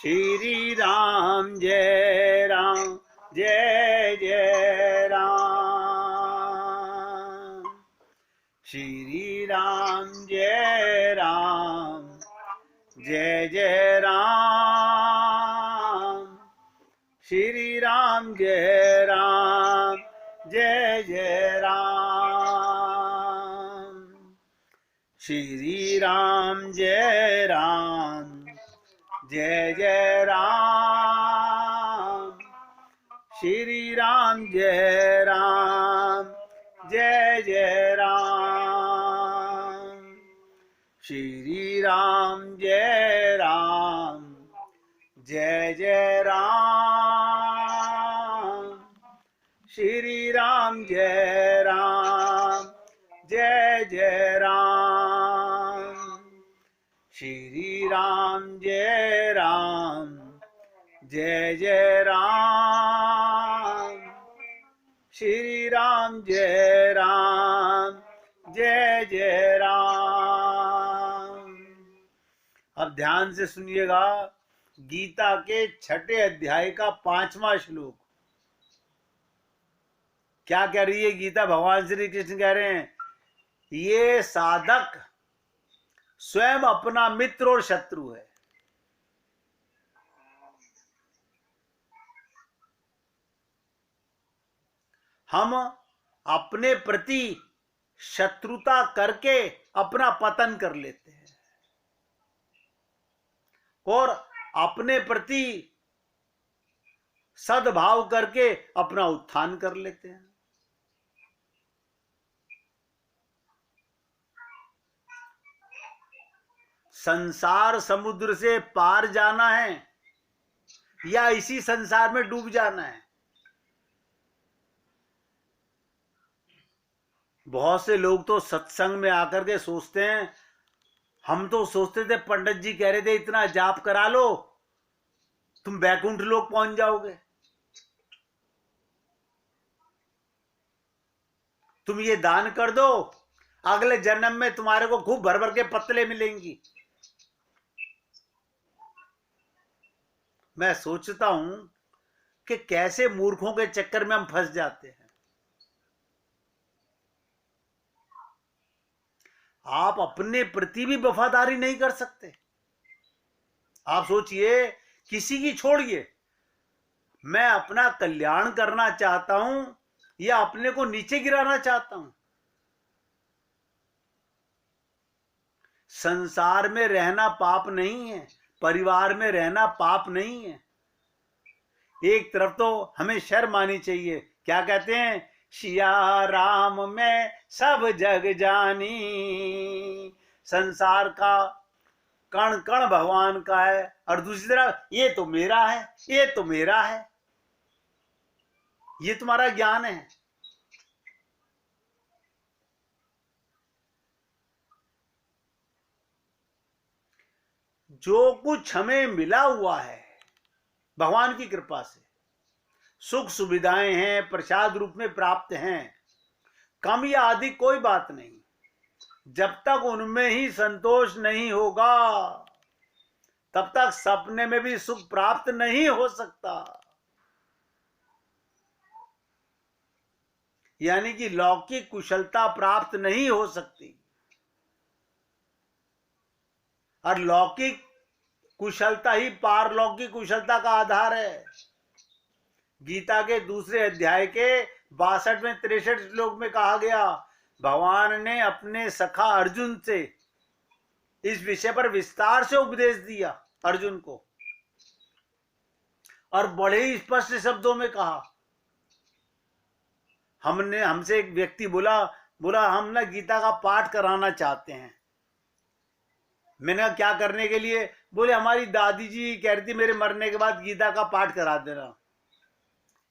श्री राम जय राम जय जय राम। श्री राम जय राम जय जय राम। श्री राम जय राम जय जय राम। श्री राम जय राम जय जय राम। श्री राम जय राम जय जय राम। श्री राम जय राम जय जय राम। श्री राम जय राम जय जय राम। श्री राम जय राम जय जय राम। श्री राम जय राम जय जय राम। अब ध्यान से सुनिएगा, गीता के 6 अध्याय का 5वां श्लोक। क्या कह रही है गीता? भगवान श्री कृष्ण कह रहे हैं, ये साधक स्वयं अपना मित्र और शत्रु है। हम अपने प्रति शत्रुता करके अपना पतन कर लेते हैं और अपने प्रति सद्भाव करके अपना उत्थान कर लेते हैं। संसार समुद्र से पार जाना है या इसी संसार में डूब जाना है? बहुत से लोग तो सत्संग में आकर के सोचते हैं, हम तो सोचते थे पंडित जी कह रहे थे इतना जाप करा लो तुम बैकुंठ लोक पहुंच जाओगे, तुम ये दान कर दो अगले जन्म में तुम्हारे को खूब भर भर के पत्तले मिलेंगी। मैं सोचता हूं कि कैसे मूर्खों के चक्कर में हम फंस जाते हैं। आप अपने प्रति भी वफादारी नहीं कर सकते। आप सोचिए, किसी की छोड़िए, मैं अपना कल्याण करना चाहता हूं या अपने को नीचे गिराना चाहता हूं? संसार में रहना पाप नहीं है, परिवार में रहना पाप नहीं है। एक तरफ तो हमें शर्म आनी चाहिए। क्या कहते हैं? सिया राम में सब जग जानी। संसार का कण कण भगवान का है और दूसरी तरफ ये तो मेरा है, ये तो मेरा है। ये तुम्हारा ज्ञान है। जो कुछ हमें मिला हुआ है भगवान की कृपा से, सुख सुविधाएं हैं, प्रसाद रूप में प्राप्त हैं, कम या अधिक कोई बात नहीं। जब तक उनमें ही संतोष नहीं होगा तब तक सपने में भी सुख प्राप्त नहीं हो सकता। यानी कि लौकिक कुशलता प्राप्त नहीं हो सकती। और लौकिक कुशलता ही पारलौकिक कुशलता का आधार है। गीता के दूसरे अध्याय के 62वें 63 श्लोक में कहा गया, भगवान ने अपने सखा अर्जुन से इस विषय पर विस्तार से उपदेश दिया अर्जुन को, और बड़े ही स्पष्ट शब्दों में कहा। हमसे एक व्यक्ति बोला हम ना गीता का पाठ कराना चाहते हैं। मैंने कहा क्या करने के लिए? बोले हमारी दादी जी कह रही थी मेरे मरने के बाद गीता का पाठ करा देना।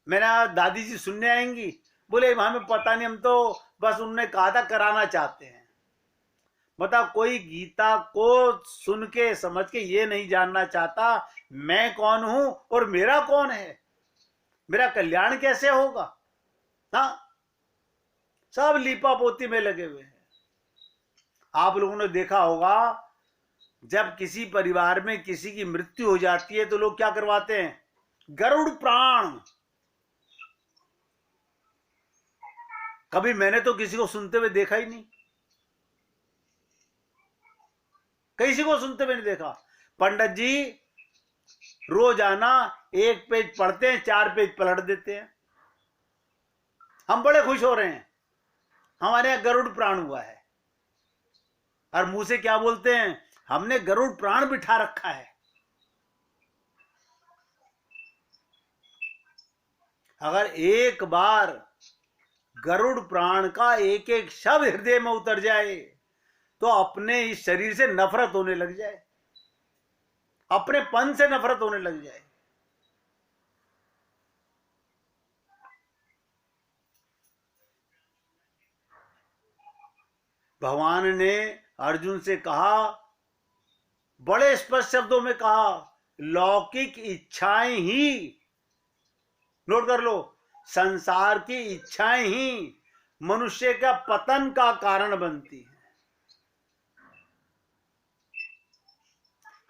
मैंने कहा दादी जी सुनने आएंगी? बोले हमें पता नहीं, हम तो बस उन्होंने कहा था कराना चाहते हैं। बता, कोई गीता को सुन के समझ के ये नहीं जानना चाहता मैं कौन हूं और मेरा कौन है, मेरा कल्याण कैसे होगा। हाँ, सब लीपा पोती में लगे हुए हैं। आप लोगों ने देखा होगा जब किसी परिवार में किसी की मृत्यु हो जाती है तो लोग क्या करवाते हैं? गरुड़ प्राण। कभी मैंने तो किसी को सुनते हुए देखा ही नहीं, किसी को सुनते हुए नहीं देखा। पंडित जी रोजाना एक पेज पढ़ते हैं, 4 पेज पलट देते हैं। हम बड़े खुश हो रहे हैं, हमारे यहां गरुड़ प्राण हुआ है, और मुंह से क्या बोलते हैं? हमने गरुड़ प्राण बिठा रखा है। अगर एक बार गरुड़ प्राण का एक एक शब्द हृदय में उतर जाए तो अपने इस शरीर से नफरत होने लग जाए, अपने पन से नफरत होने लग जाए। भगवान ने अर्जुन से कहा, बड़े स्पष्ट शब्दों में कहा, लौकिक इच्छाएं ही, नोट कर लो, संसार की इच्छाएं ही मनुष्य का पतन का कारण बनती है।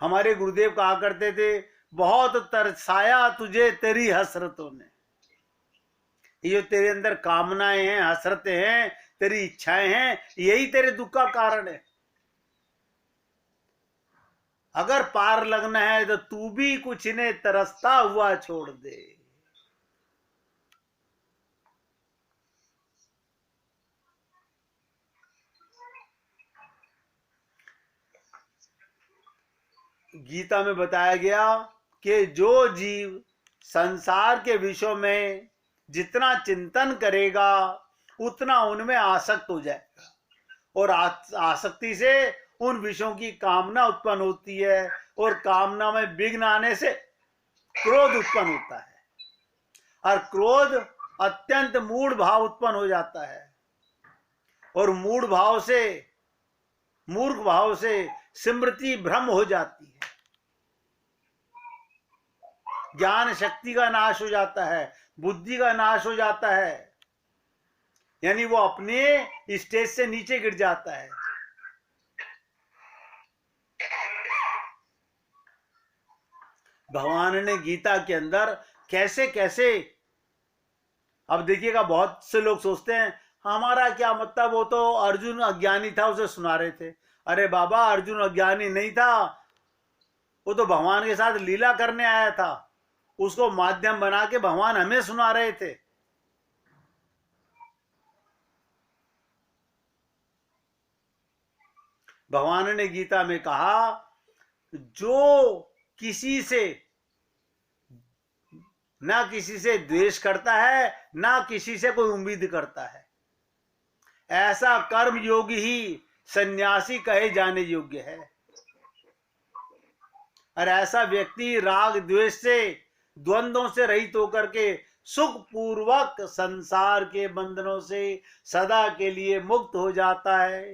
हमारे गुरुदेव कहा करते थे, बहुत तरसाया तुझे तेरी हसरतों ने। ये जो तेरे अंदर कामनाएं हैं, हसरतें हैं, तेरी इच्छाएं हैं, यही तेरे दुख का कारण है। अगर पार लगना है तो तू भी कुछ इन्हें तरसता हुआ छोड़ दे। गीता में बताया गया कि जो जीव संसार के विषयों में जितना चिंतन करेगा उतना उनमें आसक्त हो जाएगा, और आसक्ति से उन विषयों की कामना उत्पन्न होती है, और कामना में विघ्न आने से क्रोध उत्पन्न होता है, और क्रोध अत्यंत मूढ़ भाव उत्पन्न हो जाता है, और मूढ़ भाव से, मूर्ख भाव से स्मृति भ्रम हो जाती है, ज्ञान शक्ति का नाश हो जाता है, बुद्धि का नाश हो जाता है, यानी वो अपने स्टेज से नीचे गिर जाता है। भगवान ने गीता के अंदर कैसे कैसे, अब देखिएगा, बहुत से लोग सोचते हैं हमारा क्या मतलब, वो तो अर्जुन अज्ञानी था उसे सुना रहे थे। अरे बाबा, अर्जुन अज्ञानी नहीं था, वो तो भगवान के साथ लीला करने आया था, उसको माध्यम बना के भगवान हमें सुना रहे थे। भगवान ने गीता में कहा, जो किसी से ना किसी से द्वेष करता है, ना किसी से कोई उम्मीद करता है, ऐसा कर्म योगी ही सन्यासी कहे जाने योग्य है। और ऐसा व्यक्ति राग द्वेष से, द्वंद्वों से रहित होकर के सुख पूर्वक संसार के बंधनों से सदा के लिए मुक्त हो जाता है।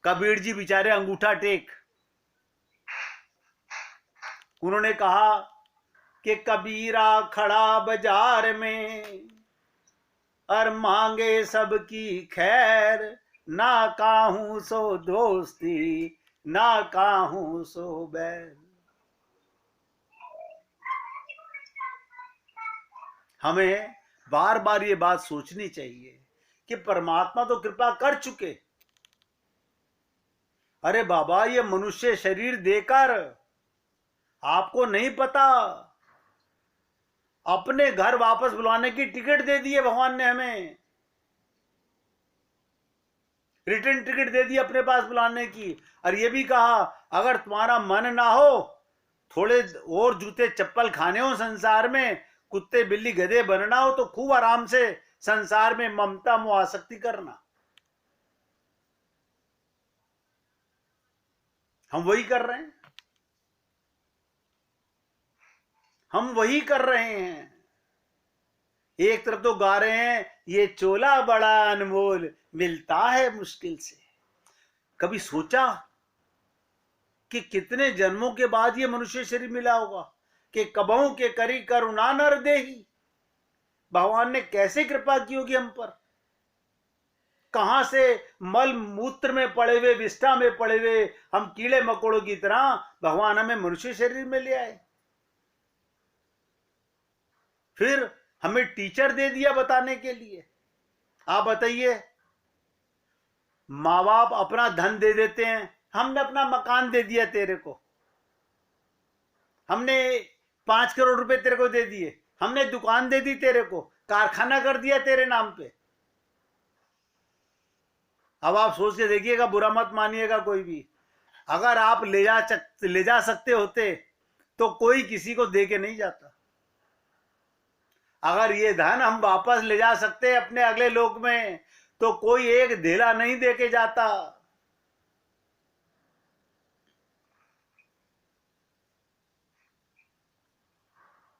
कबीर जी बेचारे अंगूठा टेक, उन्होंने कहा कि कबीरा खड़ा बाजार में और मांगे सबकी खैर, ना काहू सो दोस्ती, ना काहू सो बैर। हमें बार बार ये बात सोचनी चाहिए कि परमात्मा तो कृपा कर चुके। अरे बाबा, ये मनुष्य शरीर देकर आपको नहीं पता, अपने घर वापस बुलाने की टिकट दे दी है भगवान ने हमें, रिटर्न टिकट दे दी अपने पास बुलाने की। और ये भी कहा, अगर तुम्हारा मन ना हो, थोड़े और जूते चप्पल खाने हो संसार में, कुत्ते बिल्ली गधे बनना हो, तो खूब आराम से संसार में ममता मोह आसक्ति करना। हम वही कर रहे हैं, हम वही कर रहे हैं। एक तरफ तो गा रहे हैं, ये चोला बड़ा अनमोल, मिलता है मुश्किल से। कभी सोचा कि कितने जन्मों के बाद ये मनुष्य शरीर मिला होगा, कि कबहू के करी करुणा नर देही, भगवान ने कैसे कृपा की होगी हम पर। कहां से मल मूत्र में पड़े हुए, विष्ठा में पड़े हुए हम कीड़े मकोड़ों की तरह भगवान हमें मनुष्य शरीर में ले आए। फिर हमें टीचर दे दिया बताने के लिए। आप बताइए, माँ बाप अपना धन दे देते हैं, हमने अपना मकान दे दिया तेरे को, हमने 5 करोड़ रुपए तेरे को दे दिए, हमने दुकान दे दी तेरे को, कारखाना कर दिया तेरे नाम पे। अब आप सोच के देखिएगा, बुरा मत मानिएगा कोई भी। अगर आप ले जा सकते होते तो कोई किसी को दे के नहीं जाता। अगर ये धन हम वापस ले जा सकते अपने अगले लोक में तो कोई एक धेला नहीं दे के जाता।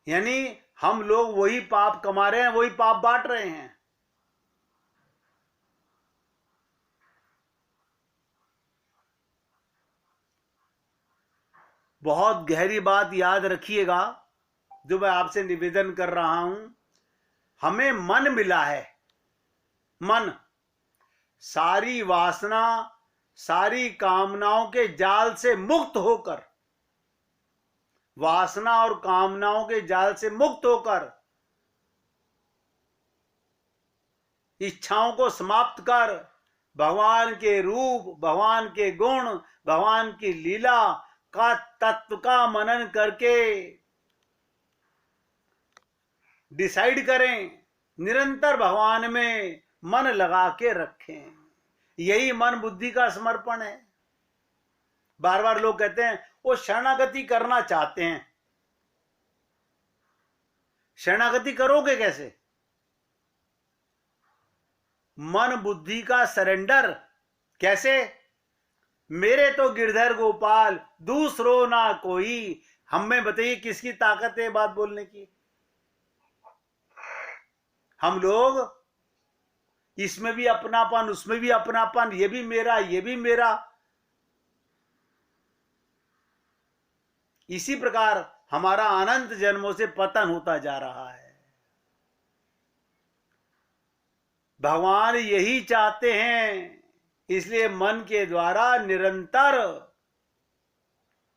यानी हम लोग वही पाप कमा रहे हैं, वही पाप बांट रहे हैं। बहुत गहरी बात याद रखिएगा जो मैं आपसे निवेदन कर रहा हूं। हमें मन मिला है, मन, सारी वासना, सारी कामनाओं के जाल से मुक्त होकर, वासना और कामनाओं के जाल से मुक्त होकर, इच्छाओं को समाप्त कर, भगवान के रूप, भगवान के गुण, भगवान की लीला का तत्व का मनन करके डिसाइड करें, निरंतर भगवान में मन लगा के रखें। यही मन बुद्धि का समर्पण है। बार बार लोग कहते हैं वो शरणागति करना चाहते हैं। शरणागति करोगे कैसे? मन बुद्धि का सरेंडर कैसे? मेरे तो गिरधर गोपाल दूसरो ना कोई। हम में बताइए किसकी ताकत है बात बोलने की? हम लोग इसमें भी अपनापन, उसमें भी अपनापन, ये भी मेरा, ये भी मेरा। इसी प्रकार हमारा अनंत जन्मों से पतन होता जा रहा है। भगवान यही चाहते हैं, इसलिए मन के द्वारा निरंतर,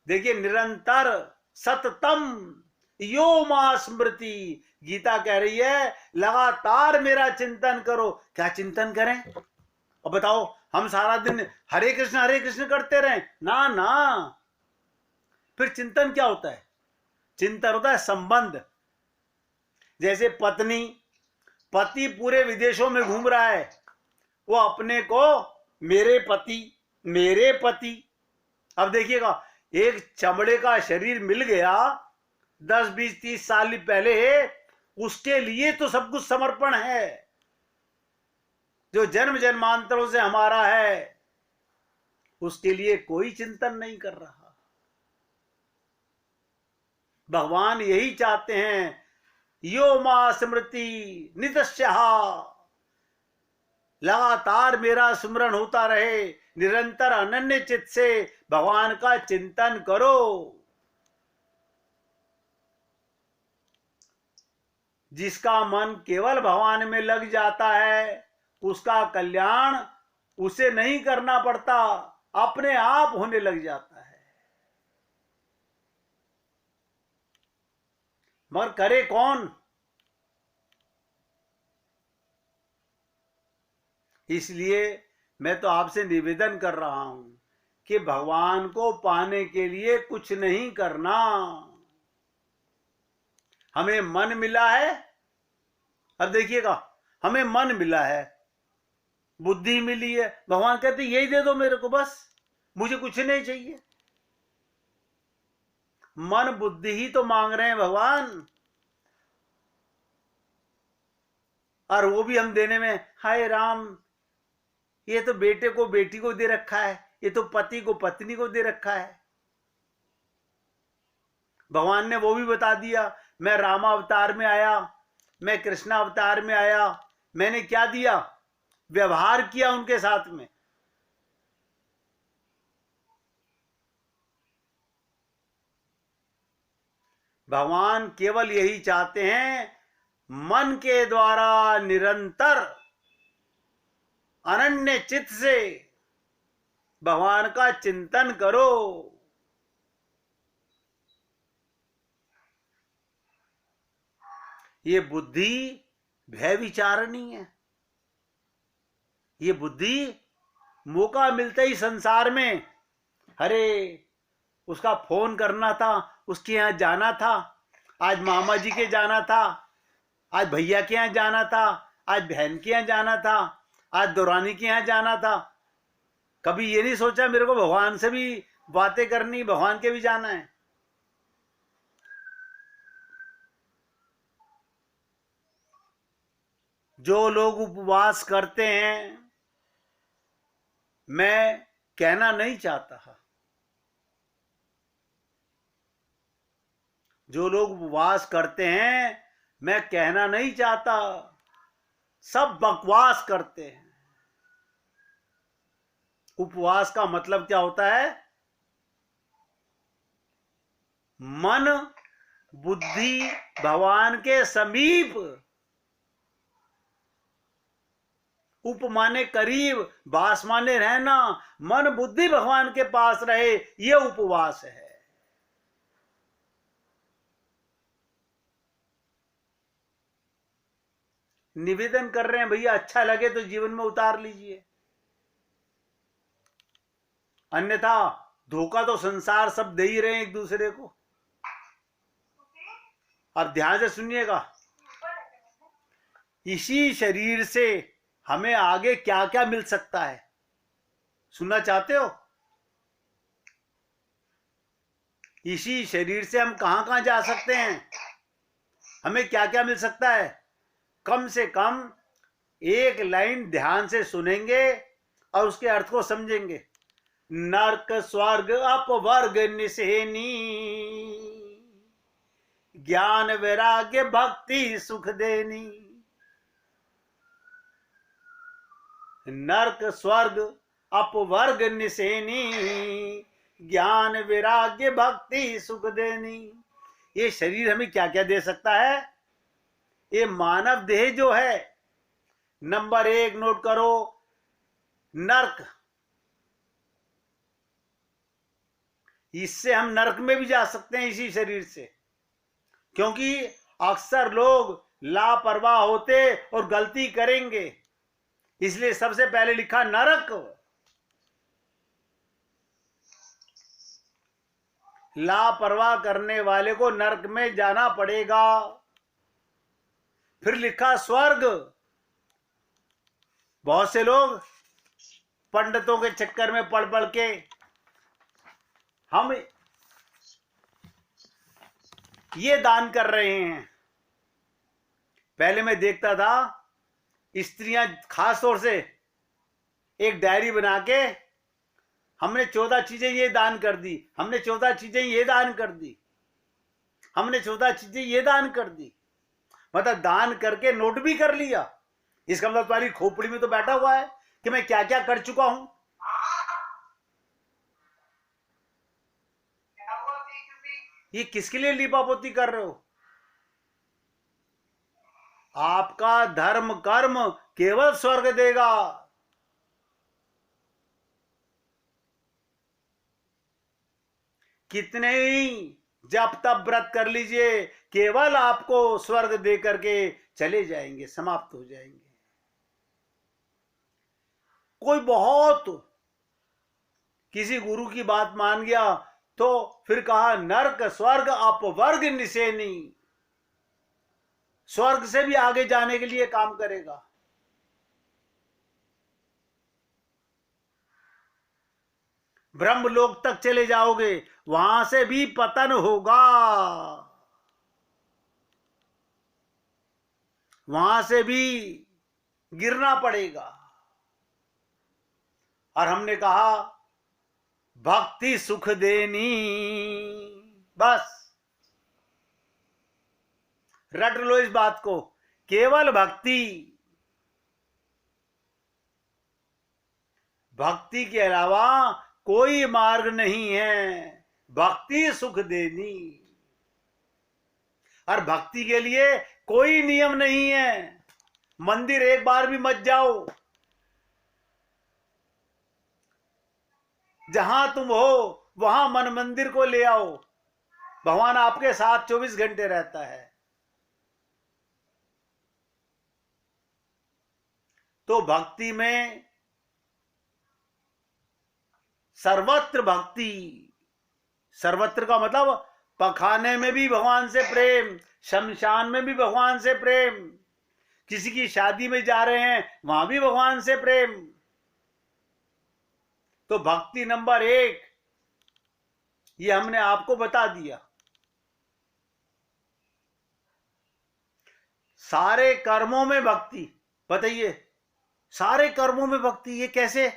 देखिए निरंतर, सततम यो मां स्मृति, गीता कह रही है लगातार मेरा चिंतन करो। क्या चिंतन करें? अब बताओ, हम सारा दिन हरे कृष्ण करते रहें? ना ना। फिर चिंतन क्या होता है? चिंतन होता है संबंध। जैसे पति पूरे विदेशों में घूम रहा है, वो अपने को मेरे पति। अब देखिएगा, एक चमड़े का शरीर मिल गया 10, 20, 30 साल पहले, उसके लिए तो सब कुछ समर्पण है। जो जन्म जन्मांतरों से हमारा है, उसके लिए कोई चिंतन नहीं कर रहा। भगवान यही चाहते हैं, यो मां स्मृति नितस्यहा, लगातार मेरा स्मरण होता रहे, निरंतर अनन्य चित्त से भगवान का चिंतन करो। जिसका मन केवल भगवान में लग जाता है, उसका कल्याण उसे नहीं करना पड़ता, अपने आप होने लग जाता है। मगर करे कौन? इसलिए मैं तो आपसे निवेदन कर रहा हूं कि भगवान को पाने के लिए कुछ नहीं करना। हमें मन मिला है। अब देखिएगा, हमें मन मिला है, बुद्धि मिली है, भगवान कहते यही दे दो मेरे को, बस मुझे कुछ नहीं चाहिए। मन बुद्धि ही तो मांग रहे हैं भगवान, और वो भी हम देने में, हाय राम, ये तो बेटे को बेटी को दे रखा है, ये तो पति को पत्नी को दे रखा है। भगवान ने वो भी बता दिया, मैं रामा अवतार में आया, मैं कृष्णा अवतार में आया, मैंने क्या दिया? व्यवहार किया उनके साथ में। भगवान केवल यही चाहते हैं, मन के द्वारा निरंतर अनन्य चित्त से भगवान का चिंतन करो। ये बुद्धि भय विचारणी है। ये बुद्धि मौका मिलते ही संसार में, अरे उसका फोन करना था, उसके यहाँ जाना था, आज मामा जी के जाना था, आज भैया के यहाँ जाना था, आज बहन के यहाँ जाना था, आज दौरानी के यहाँ जाना था। कभी ये नहीं सोचा मेरे को भगवान से भी बातें करनी, भगवान के भी जाना है। जो लोग उपवास करते हैं, मैं कहना नहीं चाहता, जो लोग उपवास करते हैं मैं कहना नहीं चाहता, सब बकवास करते हैं। उपवास का मतलब क्या होता है? मन बुद्धि भगवान के समीप, उप माने करीब, वास माने रहना, मन बुद्धि भगवान के पास रहे, ये उपवास है। निवेदन कर रहे हैं भैया, अच्छा लगे तो जीवन में उतार लीजिए, अन्यथा धोखा तो संसार सब दे ही रहे हैं एक दूसरे को। अब ध्यान से सुनिएगा, इसी शरीर से हमें आगे क्या क्या मिल सकता है, सुनना चाहते हो? इसी शरीर से हम कहां कहां जा सकते हैं, हमें क्या क्या मिल सकता है? कम से कम एक लाइन ध्यान से सुनेंगे और उसके अर्थ को समझेंगे। नरक स्वर्ग अपवर्ग निसेनी, ज्ञान वैराग्य भक्ति सुख देनी। नरक स्वर्ग अपवर्ग निसेनी, ज्ञान वैराग्य भक्ति सुख देनी। ये शरीर हमें क्या क्या दे सकता है? ये मानव देह जो है, नंबर 1 नोट करो, नरक, इससे हम नरक में भी जा सकते हैं इसी शरीर से, क्योंकि अक्सर लोग लापरवाह होते और गलती करेंगे, इसलिए सबसे पहले लिखा नरक। लापरवाह करने वाले को नरक में जाना पड़ेगा। फिर लिखा स्वर्ग। बहुत से लोग पंडितों के चक्कर में पढ़ पढ़ के हम ये दान कर रहे हैं। पहले मैं देखता था स्त्रियां खास तौर से एक डायरी बना के, हमने 14 चीजें ये दान कर दी, हमने 14 चीजें ये दान कर दी, हमने 14 चीजें ये दान कर दी, मतलब दान करके नोट भी कर लिया। इसका मतलब तुम्हारी खोपड़ी में तो बैठा हुआ है कि मैं क्या क्या कर चुका हूं। ये किसके लिए लीपापोती कर रहे हो? आपका धर्म कर्म केवल स्वर्ग देगा। कितने ही जब तब व्रत कर लीजिए, केवल आपको स्वर्ग दे करके चले जाएंगे, समाप्त हो जाएंगे। कोई बहुत किसी गुरु की बात मान गया तो फिर कहा नरक स्वर्ग अपवर्ग निसेनी, स्वर्ग से भी आगे जाने के लिए काम करेगा। ब्रह्मलोक तक चले जाओगे, वहां से भी पतन होगा, वहां से भी गिरना पड़ेगा। और हमने कहा भक्ति सुख देनी, बस रट लो इस बात को, केवल भक्ति, भक्ति के अलावा कोई मार्ग नहीं है। भक्ति सुख देनी, और भक्ति के लिए कोई नियम नहीं है। मंदिर एक बार भी मत जाओ, जहां तुम हो वहां मन मंदिर को ले आओ। भगवान आपके साथ 24 घंटे रहता है। तो भक्ति में सर्वत्र भक्ति, सर्वत्र का मतलब पखाने में भी भगवान से प्रेम, शमशान में भी भगवान से प्रेम, किसी की शादी में जा रहे हैं वहां भी भगवान से प्रेम। तो भक्ति नंबर 1 ये हमने आपको बता दिया। सारे कर्मों में भक्ति, बताइए सारे कर्मों में भक्ति, ये कैसे?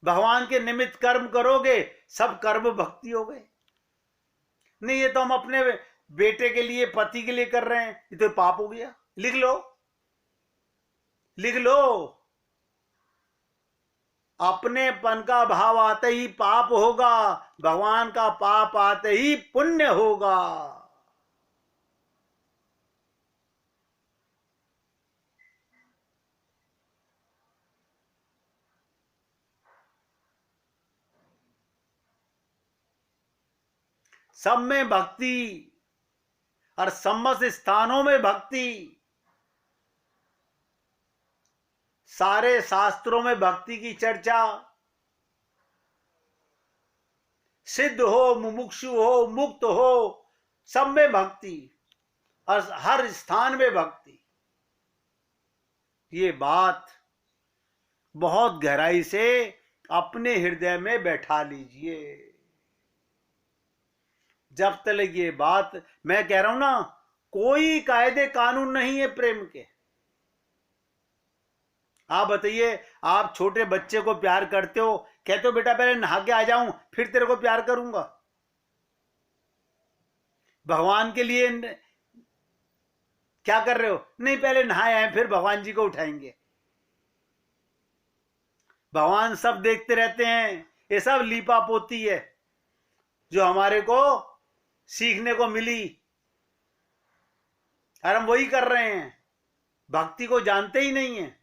भगवान के निमित्त कर्म करोगे सब कर्म भक्ति हो गए। नहीं ये तो हम अपने बेटे के लिए, पति के लिए कर रहे हैं, ये तो पाप हो गया। लिख लो, लिख लो, अपनेपन का भाव आते ही पाप होगा, भगवान का पाप आते ही पुण्य होगा। सब में भक्ति और समस्त स्थानों में भक्ति, सारे शास्त्रों में भक्ति की चर्चा। सिद्ध हो, मुमुक्षु हो, मुक्त हो, सब में भक्ति और हर स्थान में भक्ति। ये बात बहुत गहराई से अपने हृदय में बैठा लीजिए। जब तक ये बात, मैं कह रहा हूं ना, कोई कायदे कानून नहीं है प्रेम के। आप बताइए, आप छोटे बच्चे को प्यार करते हो, कहते हो बेटा पहले नहा के आ जाऊं फिर तेरे को प्यार करूंगा। भगवान के लिए क्या कर रहे हो? नहीं पहले नहाए आए फिर भगवान जी को उठाएंगे। भगवान सब देखते रहते हैं, ये सब लीपा पोती है जो हमारे को सीखने को मिली और हम वही कर रहे हैं, भक्ति को जानते ही नहीं है।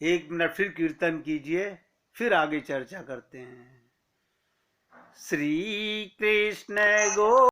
एक मिनट फिर कीर्तन कीजिए, फिर आगे चर्चा करते हैं। श्री कृष्ण गो